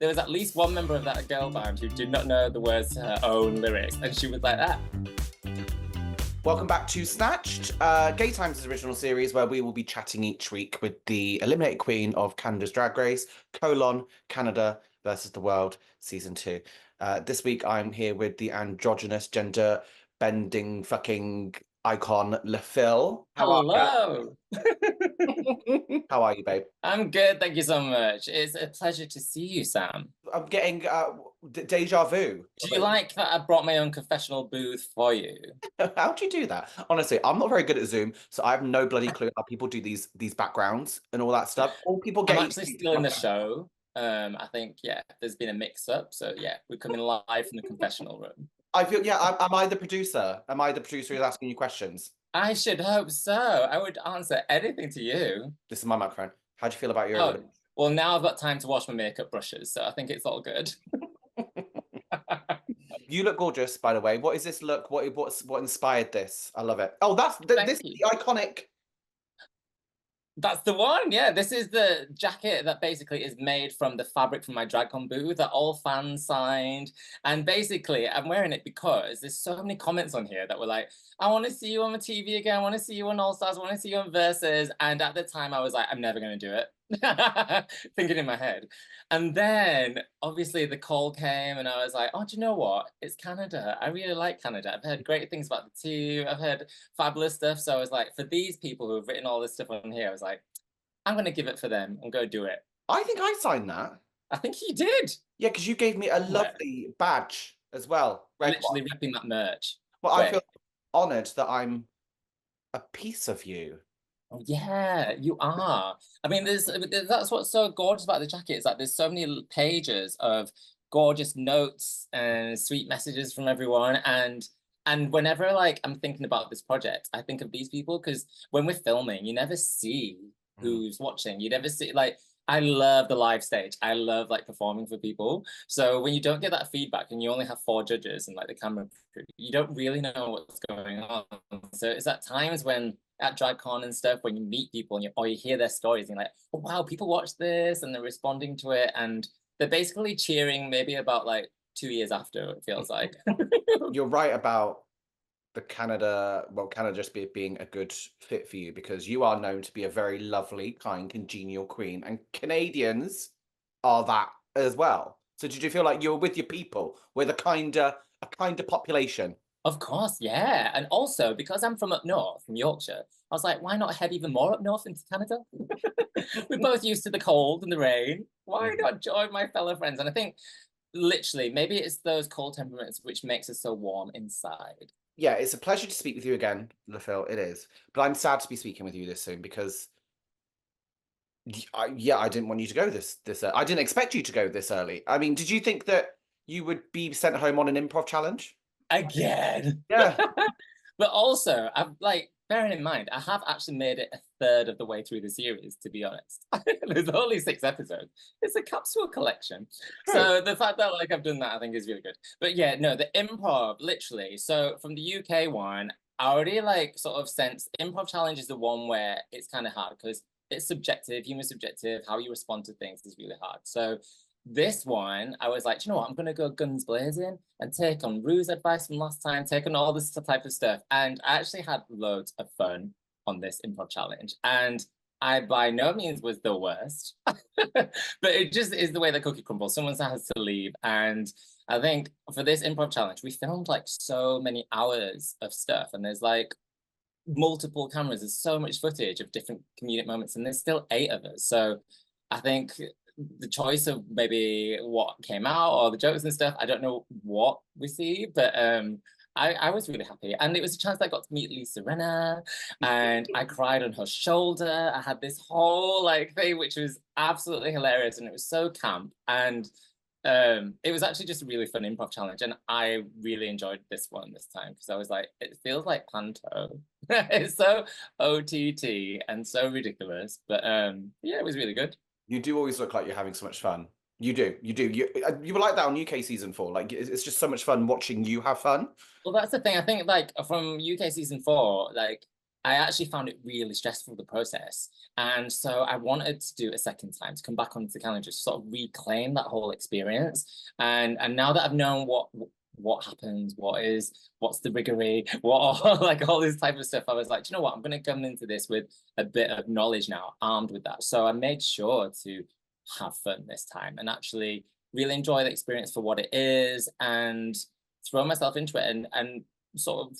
there was at least one member of that girl band who did not know the words to her own lyrics, and she was like that. Welcome back to Snatched, Gay Times' original series where we will be chatting each week with the eliminated queen of Canada's Drag Race, Canada versus the World, Season 2. This week I'm here with the androgynous, gender-bending fucking icon, LaPhil. How are Hello. you? How are you, babe? I'm good, thank you so much. It's a pleasure to see you, Sam. I'm getting deja vu. Do you like that I brought my own confessional booth for you? How do you do that? Honestly, I'm not very good at Zoom, so I have no bloody clue how people do these backgrounds and all that stuff. All people I'm get actually still in the show. I think, yeah, there's been a mix-up. So, yeah, we're coming live from the confessional room. I feel, yeah, am I the producer? Am I the producer who's asking you questions? I should hope so. I would answer anything to you. This is my microphone. How do you feel about your... Oh, well, now I've got time to wash my makeup brushes, so I think it's all good. You look gorgeous, by the way. What is this look? What inspired this? I love it. Oh, this is the iconic... That's the one, yeah. This is the jacket that basically is made from the fabric from my DragCon booth that all fans signed. And basically, I'm wearing it because there's so many comments on here that were like, I want to see you on the TV again. I want to see you on All Stars. I want to see you on Versus. And at the time, I was like, I'm never going to do it. Thinking in my head. And then, obviously, the call came and I was like, oh, do you know what? It's Canada. I really like Canada. I've heard great things about the team. I've heard fabulous stuff. So I was like, for these people who have written all this stuff on here, I was like, I'm going to give it for them and go do it. I think I signed that. I think he did. Yeah, because you gave me a lovely badge as well. Literally ripping that merch. Well, I feel honoured that I'm a piece of you. Oh, yeah, you are. I mean, that's what's so gorgeous about the jacket. It's like there's so many pages of gorgeous notes and sweet messages from everyone. And whenever like I'm thinking about this project, I think of these people because when we're filming, you never see who's watching. You never see like I love the live stage. I love like performing for people. So when you don't get that feedback and you only have 4 judges and like the camera crew, you don't really know what's going on. So it's at times when at DragCon and stuff, when you meet people and you hear their stories and you're like, oh, wow, people watch this and they're responding to it. And they're basically cheering maybe about like 2 years after, it feels like. You're right about the Canada just being a good fit for you because you are known to be a very lovely, kind, congenial queen, and Canadians are that as well. So did you feel like you were with your people, with a kinder population? Of course, yeah. And also, because I'm from up north, from Yorkshire, I was like, why not head even more up north into Canada? We're both used to the cold and the rain. Why not join my fellow friends? And I think, literally, maybe it's those cold temperaments which makes us so warm inside. Yeah, it's a pleasure to speak with you again, LaPhil. It is. But I'm sad to be speaking with you this soon because, I didn't want you to go this I didn't expect you to go this early. I mean, did you think that you would be sent home on an improv challenge? Again. Yeah. But also, I'm like, bearing in mind, I have actually made it a third of the way through the series, to be honest. There's only 6 episodes. It's a capsule collection. True. So the fact that like I've done that, I think is really good. But yeah, no, the improv, literally. So from the UK one, I already like sort of sense improv challenge is the one where it's kind of hard because it's subjective, humor subjective, how you respond to things is really hard. So this one, I was like, you know what, I'm going to go guns blazing and take on Rue's advice from last time, take on all this type of stuff. And I actually had loads of fun on this improv challenge. And I by no means was the worst, but it just is the way the cookie crumbles. Someone has to leave. And I think for this improv challenge, we filmed like so many hours of stuff. And there's like multiple cameras. There's so much footage of different comedic moments. And there's still 8 of us. So I think the choice of maybe what came out or the jokes and stuff, I don't know what we see, but I was really happy. And it was a chance that I got to meet Lisa Renner and I cried on her shoulder. I had this whole like thing, which was absolutely hilarious. And it was so camp. And it was actually just a really fun improv challenge. And I really enjoyed this one this time because I was like, it feels like Panto. It's so OTT and so ridiculous. But yeah, it was really good. You do always look like you're having so much fun. You do. You were like that on UK season 4. Like it's just so much fun watching you have fun. Well, that's the thing. I think like from UK season 4, like I actually found it really stressful, the process. And so I wanted to do it a second time, to come back onto the calendar, to sort of reclaim that whole experience. And now that I've known what happens, what's the riggery, what like all this type of stuff, I was like, do you know what? I'm gonna come into this with a bit of knowledge now, armed with that. So I made sure to have fun this time and actually really enjoy the experience for what it is and throw myself into it and sort of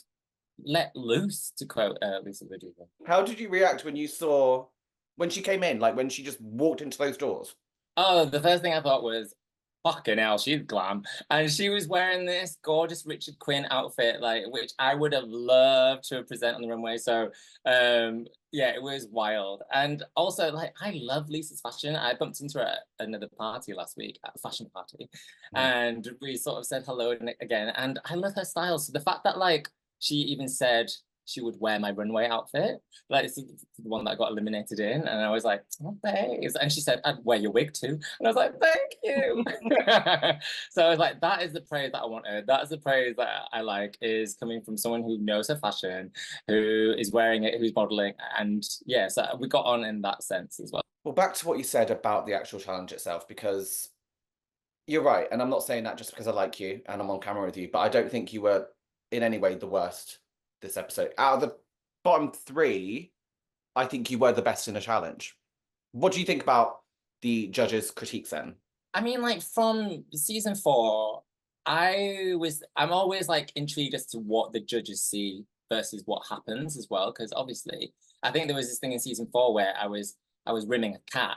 let loose, to quote Lisa Ledouva. How did you react when she came in, like when she just walked into those doors? Oh, the first thing I thought was, fucking hell, she's glam. And she was wearing this gorgeous Richard Quinn outfit, like, which I would have loved to present on the runway. So, yeah, it was wild. And also, like, I love Lisa's fashion. I bumped into her at another party last week, at a fashion party, and we sort of said hello again. And I love her style. So the fact that, like, she even said she would wear my runway outfit. Like, it's the one that got eliminated in. And I was like, oh, thanks. And she said, I'd wear your wig too. And I was like, thank you. So I was like, that is the praise that I wanted. That's the praise that I like, is coming from someone who knows her fashion, who is wearing it, who's modeling. And yeah, so we got on in that sense as well. Well, back to what you said about the actual challenge itself, because you're right. And I'm not saying that just because I like you and I'm on camera with you, but I don't think you were in any way the worst this episode. Out of the bottom three, I think you were the best in a challenge. What do you think about the judges' critiques then? I mean, like, from season 4, I'm always like intrigued as to what the judges see versus what happens as well. Because obviously, I think there was this thing in season 4 where I was rimming a cat,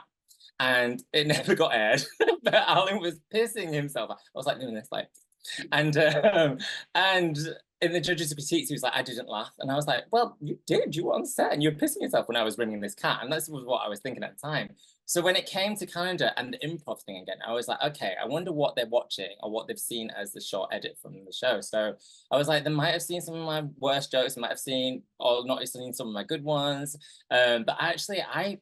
and it never got aired. But Alan was pissing himself. I was like doing this, like, and in the judges' critiques, he was like, I didn't laugh. And I was like, well, you did. You were on set and you were pissing yourself when I was ringing this cat. And this was what I was thinking at the time. So when it came to Canada and the improv thing again, I was like, okay, I wonder what they're watching or what they've seen as the short edit from the show. So I was like, they might have seen some of my worst jokes, might have seen or not seen some of my good ones. But actually, I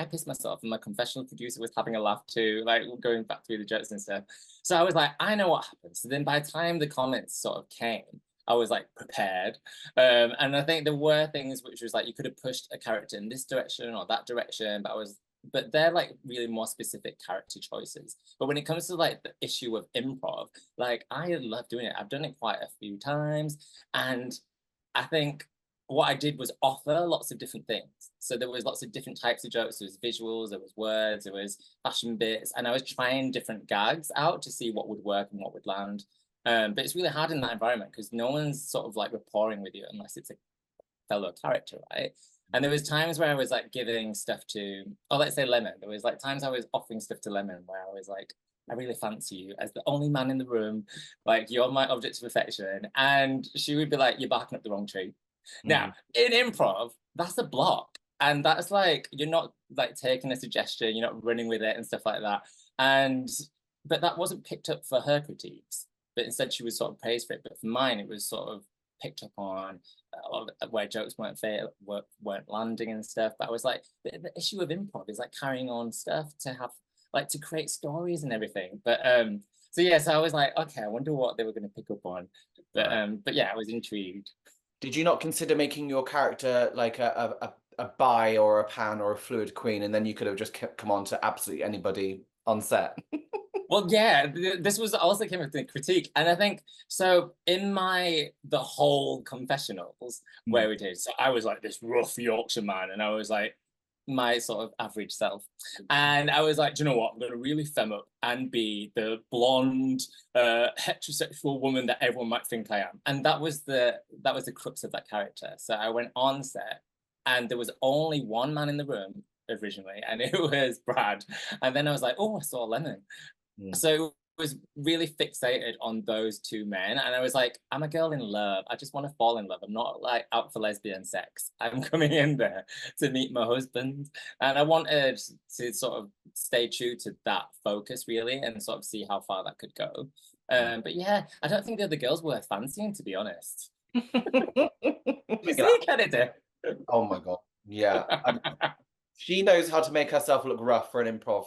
pissed myself, and my confessional producer was having a laugh too, like going back through the jokes and stuff. So I was like, I know what happened. So then by the time the comments sort of came, I was like prepared. And I think there were things which was like, you could have pushed a character in this direction or that direction, but they're like really more specific character choices. But when it comes to like the issue of improv, like I love doing it. I've done it quite a few times. And I think what I did was offer lots of different things. So there was lots of different types of jokes. There was visuals, there was words, there was fashion bits. And I was trying different gags out to see what would work and what would land. But it's really hard in that environment because no one's sort of like rapporting with you unless it's a fellow character, right? And there was times where I was like giving stuff to, oh, let's say Lemon. There was like times I was offering stuff to Lemon where I was like, I really fancy you as the only man in the room. Like, you're my object of affection. And she would be like, you're barking up the wrong tree. Now, in improv, that's a block. And that's like, you're not like taking a suggestion, you're not running with it and stuff like that. But that wasn't picked up for her critiques. But instead she was sort of praised for it. But for mine, it was sort of picked up on where jokes weren't landing and stuff. But I was like, the issue of improv is like carrying on stuff to have, like, to create stories and everything. But so yeah, so I was like, okay, I wonder what they were going to pick up on. But yeah, I was intrigued. Did you not consider making your character like a bi or a pan or a fluid queen, and then you could have just come on to absolutely anybody on set? Well, yeah, this was also came with the critique. And I think, so in the whole confessionals where we did, so I was like this rough Yorkshire man, and I was like my sort of average self. And I was like, do you know what? I'm going to really femme up and be the blonde, heterosexual woman that everyone might think I am. And that was the crux of that character. So I went on set and there was only one man in the room originally, and it was Brad. And then I was like, oh, I saw Lemon. So I was really fixated on those two men, and I was like, I'm a girl in love. I just want to fall in love. I'm not like out for lesbian sex. I'm coming in there to meet my husband, and I wanted to sort of stay true to that focus really, and sort of see how far that could go. But yeah, I don't think the other girls were fancying, to be honest. You see, Kennedy? Oh my god, yeah. She knows how to make herself look rough for an improv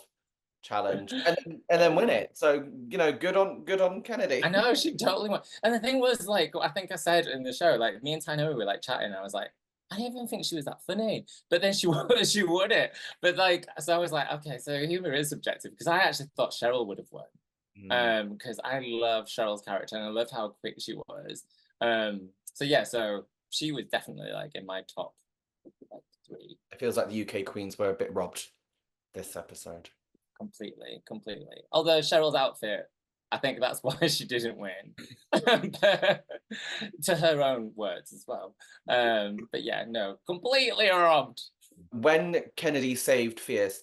challenge and then win it. So, you know, good on Kennedy. I know, she totally won. And the thing was, like, I think I said in the show, like, me and Tyno were like chatting. I was like, I didn't even think she was that funny. But then she was, she wouldn't. But like, so I was like, okay, so humor is subjective because I actually thought Cheryl would have won. Because I love Cheryl's character and I love how quick she was. So yeah, so she was definitely like in my top like 3. It feels like the UK queens were a bit robbed this episode. Completely. Although Cheryl's outfit, I think that's why she didn't win. To her own words as well. But yeah, no, completely robbed. When Kennedy saved Fierce,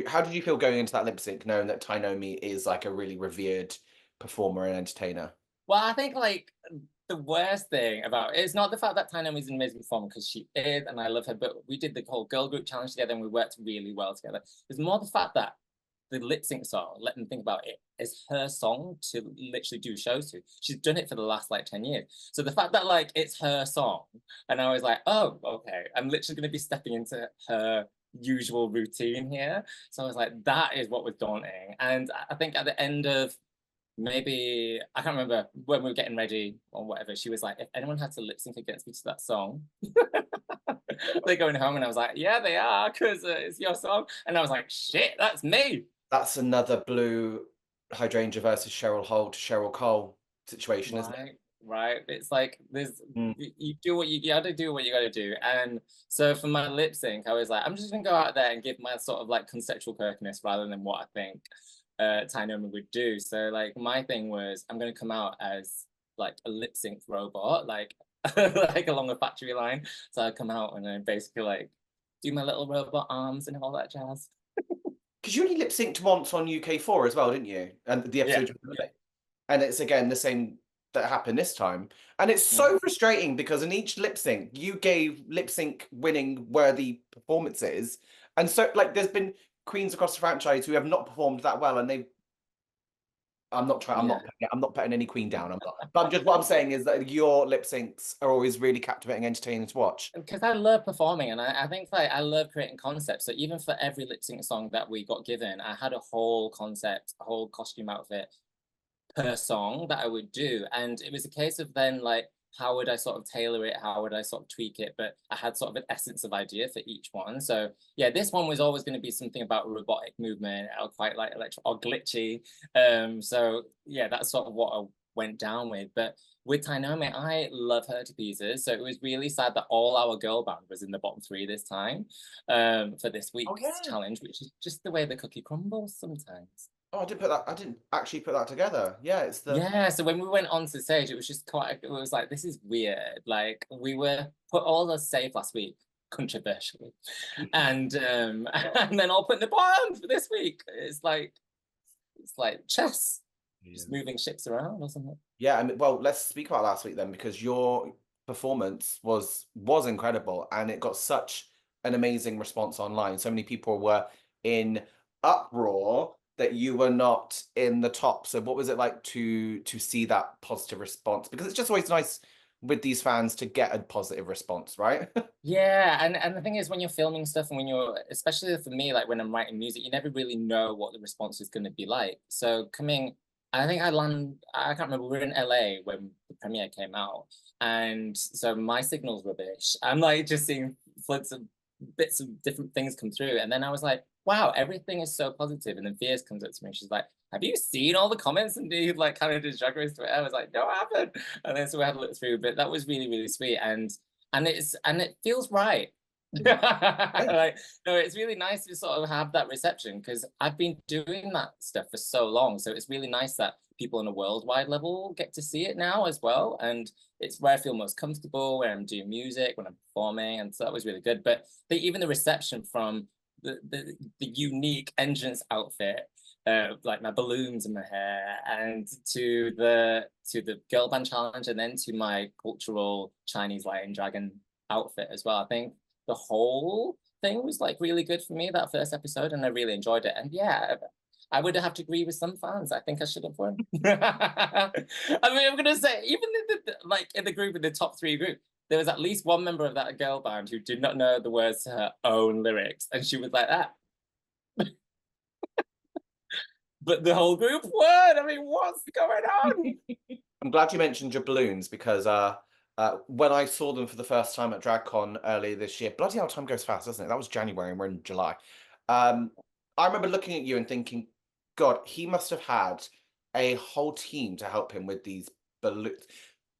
how did you feel going into that lip sync, knowing that Tainomi is like a really revered performer and entertainer? Well, I think like the worst thing about it is not the fact that Tainomi is an amazing performer, because she is, and I love her, but we did the whole girl group challenge together and we worked really well together. It's more the fact that the lip sync song, let them think about it, is her song to literally do shows to. She's done it for the last like 10 years. So the fact that like it's her song, and I was like, oh, okay, I'm literally going to be stepping into her usual routine here. So I was like, that is what was daunting. And I think at the end of maybe, I can't remember, when we were getting ready or whatever, she was like, if anyone had to lip sync against me to that song, they're going home. And I was like, yeah, they are, because it's your song. And I was like, shit, that's me. That's another blue hydrangea versus Cheryl Holt, Cheryl Cole situation, isn't it? Right. It's like there's you do what you gotta do what you gotta do. And so for my lip sync, I was like, I'm just gonna go out there and give my sort of like conceptual quirkiness rather than what I think Tainomi would do. So like my thing was, I'm gonna come out as like a lip sync robot, like like along a factory line. So I come out and I basically like do my little robot arms and all that jazz. Because you only lip synced once on UK4 as well, didn't you? And the episode, and it's again the same that happened this time. And it's so frustrating because in each lip sync, you gave lip sync winning worthy performances. And so, like, there's been queens across the franchise who have not performed that well, and they've. I'm not putting any queen down. I'm not. But what I'm saying is that your lip syncs are always really captivating, entertaining to watch. Because I love performing, and I think like I love creating concepts. So even for every lip sync song that we got given, I had a whole concept, a whole costume outfit per song that I would do. And it was a case of then like, how would I sort of tailor it? How would I sort of tweak it? But I had sort of an essence of idea for each one. So yeah, this one was always going to be something about robotic movement or quite like electro or glitchy. So yeah, that's sort of what I went down with. But with Tainomi, I love her to pieces. So it was really sad that all our girl band was in the bottom 3 this time for this week's challenge, which is just the way the cookie crumbles sometimes. Oh, I didn't actually put that together. Yeah, it's the. Yeah, so when we went on to stage, it was just it was like, this is weird. Like we were put all as safe last week, controversially. And and then I'll put in the bottom for this week. It's like chess. Just moving ships around or something. Yeah, I mean, well, let's speak about last week then, because your performance was incredible and it got such an amazing response online. So many people were in uproar that you were not in the top. So what was it like to see that positive response? Because it's just always nice with these fans to get a positive response, right? Yeah, and the thing is, when you're filming stuff and when you're, especially for me, like when I'm writing music, you never really know what the response is going to be like. So I think I can't remember, we were in LA when the premiere came out. And so my signal's rubbish. I'm like just seeing floods of bits of different things come through. And then I was like, wow, everything is so positive. And then Fierce comes up to me and she's like, have you seen all the comments and the like Canada's Drag Race Twitter? I was like, no, I haven't. And then so we had a look through, but that was really, really sweet. And it feels right. Like, no, it's really nice to sort of have that reception because I've been doing that stuff for so long. So it's really nice that people on a worldwide level get to see it now as well. And it's where I feel most comfortable, where I'm doing music, when I'm performing. And so that was really good. But even the reception from the unique entrance outfit, like my balloons in my hair, and to the girl band challenge, and then to my cultural Chinese lion dragon outfit as well. I think the whole thing was like really good for me that first episode, and I really enjoyed it. And yeah, I would have to agree with some fans. I think I should have won. I mean, I'm gonna say, even in the group, in the top 3 group, there was at least one member of that girl band who did not know the words to her own lyrics, and she was like that. But the whole group won. I mean, what's going on? I'm glad you mentioned your balloons because When I saw them for the first time at DragCon earlier this year, bloody hell, time goes fast, doesn't it? That was January and we're in July. I remember looking at you and thinking, God, he must have had a whole team to help him with these balloons.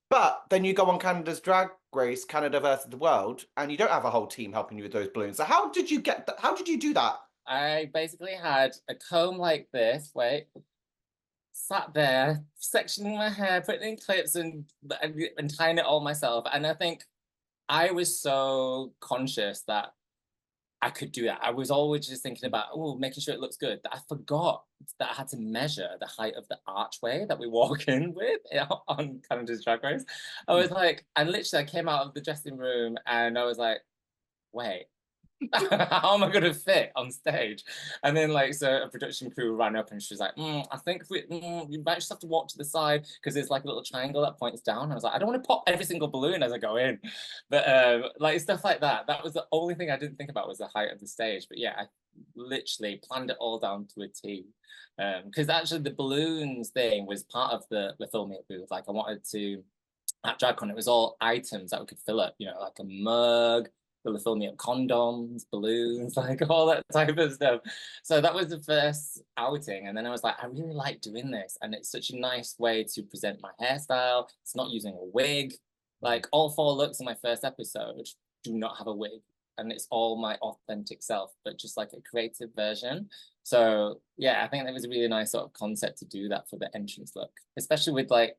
But then you go on Canada's Drag Race, Canada versus the World, and you don't have a whole team helping you with those balloons. So how did you get that? How did you do that? I basically had a comb like this, wait, sat there, sectioning my hair, putting in clips and tying it all myself. And I think I was so conscious that I could do that. I was always just thinking about, oh, making sure it looks good. That I forgot that I had to measure the height of the archway that we walk in with on Canada's Drag Race. I was like, and literally I came out of the dressing room and I was like, wait, how am I going to fit on stage? And then like, so a production crew ran up and she was like, I think you might just have to walk to the side because there's like a little triangle that points down. I was like, I don't want to pop every single balloon as I go in. But like stuff like that. That was the only thing I didn't think about was the height of the stage. But yeah, I literally planned it all down to a T. Because actually the balloons thing was part of the filming booth. Like I wanted to, at DragCon, it was all items that we could fill up, you know, like a mug, they were filling me up condoms, balloons, like all that type of stuff. So that was the first outing. And then I was like, I really like doing this. And it's such a nice way to present my hairstyle. It's not using a wig. Like all 4 looks in my first episode do not have a wig. And it's all my authentic self, but just like a creative version. So yeah, I think that was a really nice sort of concept to do that for the entrance look, especially with like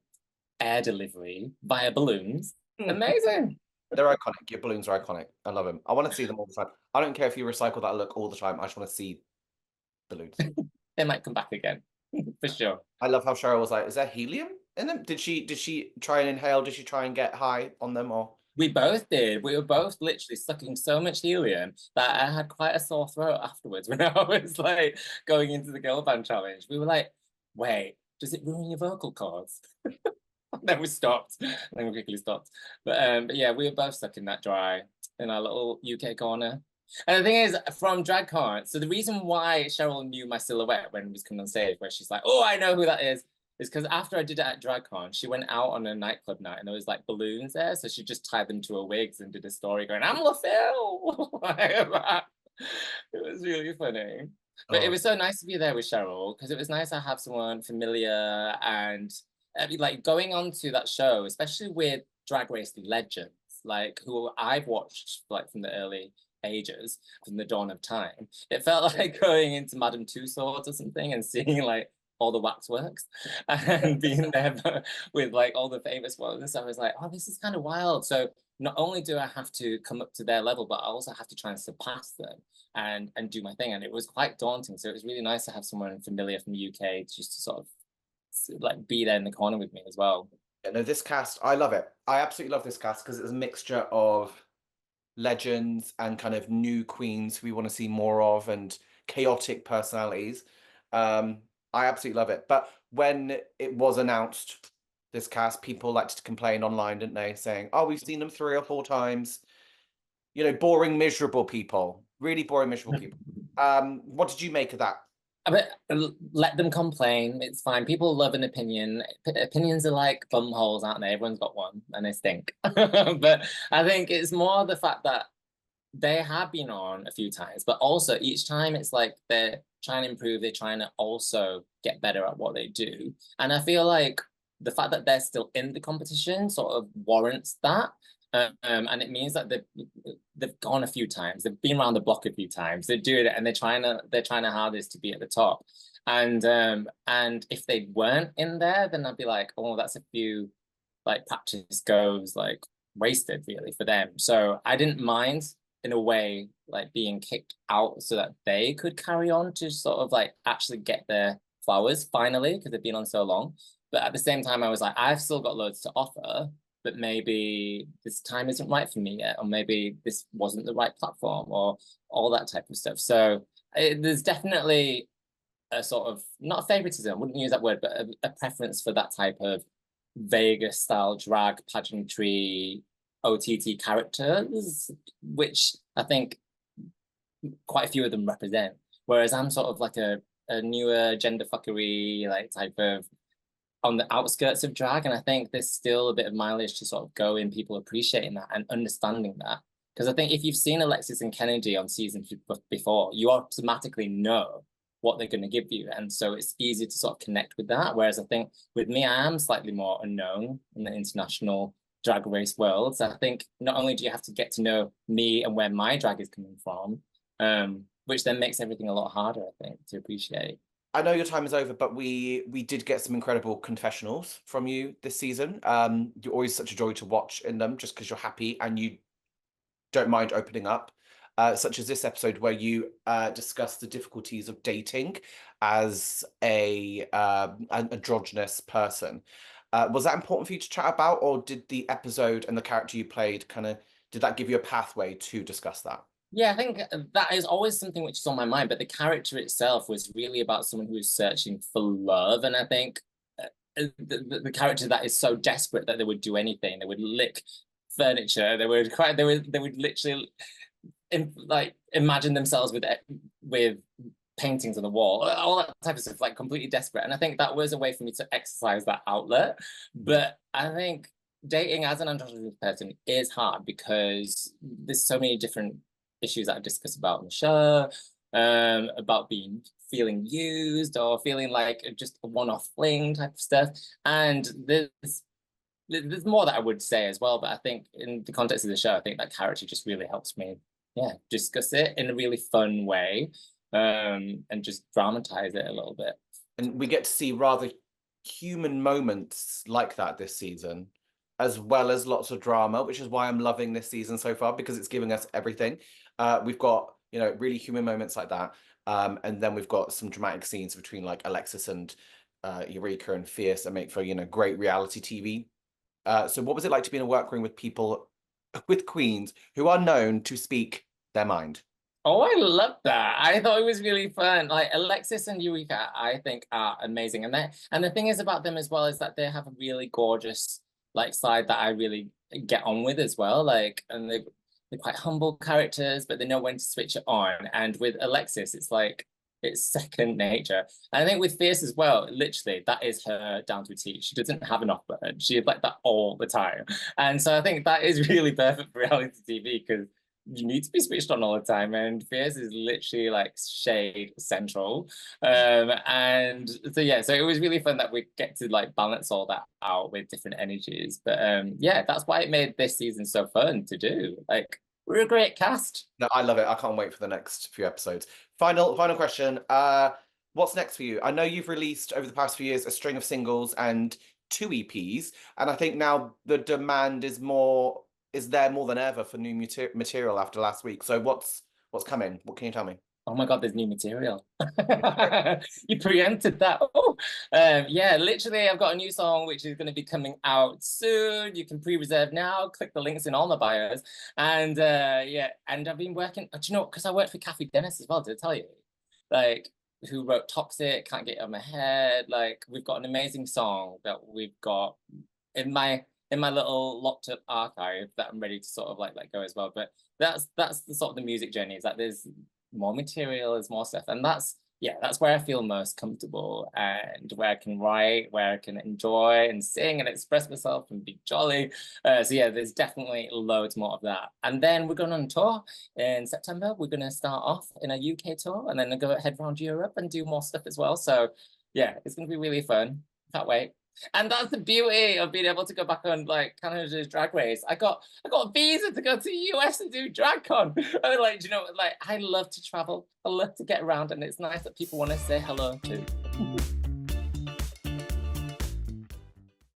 air delivery via balloons. Amazing. They're iconic. Your balloons are iconic. I love them. I want to see them all the time. I don't care if you recycle that look all the time. I just want to see balloons. They might come back again, for sure. I love how Cheryl was like, "Is there helium in them? Did she try and inhale? Did she try and get high on them or?" We both did. We were both literally sucking so much helium that I had quite a sore throat afterwards when I was like going into the girl band challenge. We were like, wait, does it ruin your vocal cords? Then we stopped. Then we quickly stopped. But yeah, we were both sucking that dry in our little UK corner. And the thing is, from DragCon, so the reason why Cheryl knew my silhouette when we was coming on stage, where she's like, oh, I know who that is because after I did it at DragCon, she went out on a nightclub night and there was like balloons there. So she just tied them to her wigs and did a story going, I'm LaFille. It was really funny. But it was so nice to be there with Cheryl because it was nice to have someone familiar and like going on to that show, especially with Drag Race legends, like who I've watched like from the early ages, from the dawn of time. It felt like going into Madame Tussauds or something and seeing like all the waxworks and being there with like all the famous ones. I was like, oh, this is kind of wild. So not only do I have to come up to their level, but I also have to try and surpass them and do my thing. And it was quite daunting. So it was really nice to have someone familiar from the UK just to sort of like be there in the corner with me as well. Yeah, no, this cast, I love it. I absolutely love this cast because it's a mixture of legends and kind of new queens who we want to see more of and chaotic personalities. I absolutely love it. But when it was announced, this cast, people liked to complain online, didn't they? Saying, oh, we've seen them 3 or 4 times. You know, boring, miserable people. Really boring, miserable people. What did you make of that? Let them complain. It's fine. People love an opinion. Opinions are like bum holes, aren't they? Everyone's got one and they stink. But I think it's more the fact that they have been on a few times, but also each time it's like they're trying to improve, they're trying to also get better at what they do. And I feel like the fact that they're still in the competition sort of warrants that. And it means that they've gone a few times, they've been around the block a few times, they're doing it and they're trying to hardest to be at the top. And if they weren't in there, then I'd be like, oh, that's a few like practice goes like wasted really for them. So I didn't mind in a way like being kicked out so that they could carry on to sort of like actually get their flowers finally because they've been on so long. But at the same time, I was like, I've still got loads to offer, but maybe this time isn't right for me yet, or maybe this wasn't the right platform, or all that type of stuff. So there's definitely a sort of, not favoritism, I wouldn't use that word, but a preference for that type of Vegas style drag pageantry OTT characters, which I think quite a few of them represent. Whereas I'm sort of like a newer gender fuckery like type of on the outskirts of drag, and I think there's still a bit of mileage to sort of go in people appreciating that and understanding that. Because I think if you've seen Alexis and Kennedy on season before, you automatically know what they're going to give you, and so it's easy to sort of connect with that. Whereas I think with me, I am slightly more unknown in the international drag race world. So I think not only do you have to get to know me and where my drag is coming from, which then makes everything a lot harder, I think, to appreciate. I know your time is over, but we did get some incredible confessionals from you this season. You're always such a joy to watch in them, just because you're happy and you don't mind opening up. Such as this episode where you discuss the difficulties of dating as an androgynous person. Was that important for you to chat about, or did the episode and the character you played did that give you a pathway to discuss that? Yeah, I think that is always something which is on my mind, but the character itself was really about someone who was searching for love, and I think the character that is so desperate that they would do anything. They would lick furniture. They would cry. They would literally like imagine themselves with paintings on the wall, all that type of stuff, like completely desperate. And I think that was a way for me to exercise that outlet. But I think dating as an androgynous person is hard because there's so many different issues that I discuss about on the show, about feeling used or feeling like just a one-off fling type of stuff. And there's more that I would say as well, but I think in the context of the show, I think that character just really helps me, discuss it in a really fun way, and just dramatize it a little bit. And we get to see rather human moments like that this season, as well as lots of drama, which is why I'm loving this season so far, because it's giving us everything. We've got, really human moments like that. And then we've got some dramatic scenes between like Alexis and Eureka and Fierce that make for, great reality TV. So what was it like to be in a workroom with people, with queens who are known to speak their mind? Oh, I love that. I thought it was really fun. Like Alexis and Eureka, I think are amazing. And the thing is about them as well is that they have a really gorgeous like side that I really get on with as well. Like, and they're quite humble characters, but they know when to switch it on. And with Alexis, it's like it's second nature. And I think with Fierce as well, literally, that is her down to a T. She doesn't have an off button. She's like that all the time. And so I think that is really perfect for reality TV because you need to be switched on all the time, and Fierce is literally like shade central. And so it was really fun that we get to like balance all that out with different energies. But that's why it made this season so fun to do. Like, we're a great cast. No, I love it. I can't wait for the next few episodes. Final question. What's next for you? I know you've released over the past few years a string of singles and 2 EPs, and I think now the demand is there more than ever for new material after last week. So what's coming? What can you tell me? Oh my God, there's new material. You preempted that. Oh, literally, I've got a new song which is going to be coming out soon. You can pre-reserve now. Click the links in all my bios. And and I've been working, do you know, because I worked with Kathy Dennis as well, did I tell you? Like, who wrote Toxic, Can't Get It Out of My Head. Like, we've got an amazing song that we've got in my little locked up archive that I'm ready to sort of like let go as well. But that's the sort of the music journey, is that there's more material, there's more stuff, and that's where I feel most comfortable and where I can write, where I can enjoy and sing and express myself and be jolly. There's definitely loads more of that. And then we're going on tour in September. We're going to start off in a UK tour and then head around Europe and do more stuff as well. So yeah, it's going to be really fun. Can't wait. And that's the beauty of being able to go back on like Canada's Drag Race. I got a visa to go to the US and do DragCon. And like, I love to travel. I love to get around, and it's nice that people want to say hello too.